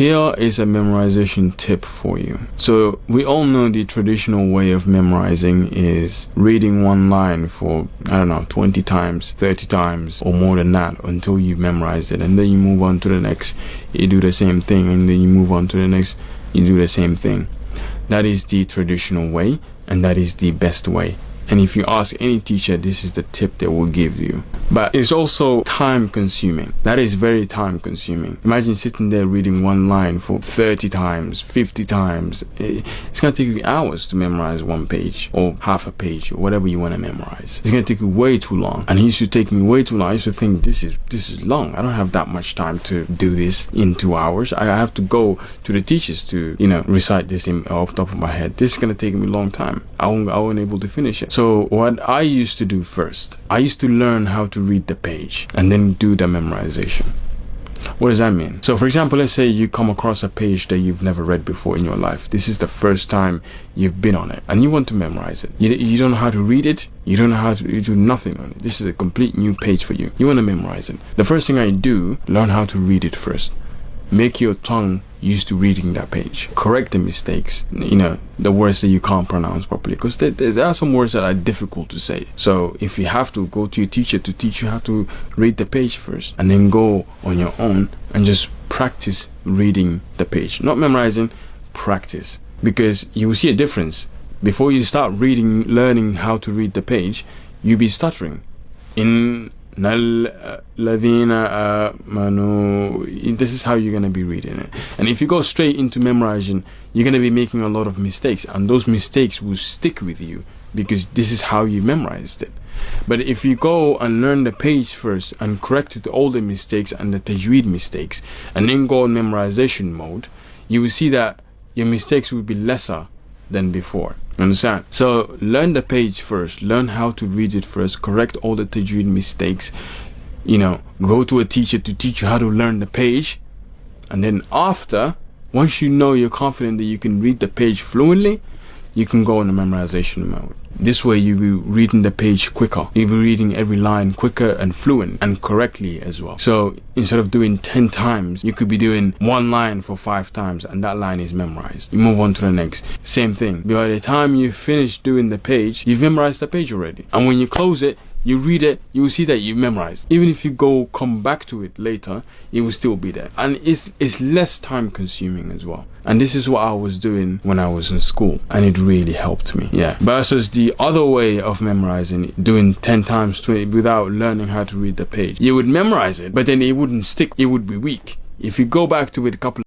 Here is a memorization tip for you. So we all know the traditional way of memorizing is reading one line for, I don't know, 20 times, 30 times, or more than that until you memorize it. And then you move on to the next, you do the same thing, and then you move on to the next, you do the same thing. That is the traditional way, and that is the best way. And if you ask any teacher, this is the tip they will give you. But it's also time consuming. That is very time consuming. Imagine sitting there reading one line for 30 times, 50 times. It's going to take you hours to memorize one page or half a page or whatever you want to memorize. It's going to take you way too long. And it used to take me way too long. I used to think this is long. I don't have that much time to do this in 2 hours. I have to go to the teachers to, recite this off the top of my head. This is going to take me a long time. I wasn't able to finish it. So what I used to do first, I used to learn how to read the page and then do the memorization. What does that mean? So for example, let's say you come across a page that you've never read before in your life. This is the first time you've been on it and you want to memorize it. You don't know how to read it. You don't know how to do nothing on it. This is a complete new page for you. You want to memorize it. The first thing I do, learn how to read it first. Make your tongue used to reading that page. Correct the mistakes, the words that you can't pronounce properly, because there are some words that are difficult to say. So if you have to go to your teacher to teach you how to read the page first, and then go on your own and just practice reading the page, not memorizing, practice, because you will see a difference. Before you start learning how to read the page, you'll be stuttering. This is how you're going to be reading it. And if you go straight into memorizing, you're going to be making a lot of mistakes, and those mistakes will stick with you because this is how you memorized it. But if you go and learn the page first and correct all the mistakes and the tajweed mistakes, and then go on memorization mode, you will see that your mistakes will be lesser than before. Understand? So learn the page first, learn how to read it first, correct all the tajweed mistakes, go to a teacher to teach you how to learn the page, and then after, once you're confident that you can read the page fluently, you can go in the memorization mode. This way you'll be reading the page quicker. You'll be reading every line quicker and fluent and correctly as well. So instead of doing 10 times, you could be doing one line for 5 times and that line is memorized. You move on to the next. Same thing. By the time you finish doing the page, you've memorized the page already. And when you close it, you read it, you will see that you memorized. Even if you come back to it later, it will still be there. And it's less time consuming as well. And this is what I was doing when I was in school, and it really helped me. Yeah. Versus the other way of memorizing, doing 10 times 20 without learning how to read the page. You would memorize it, but then it wouldn't stick. It would be weak. If you go back to it a couple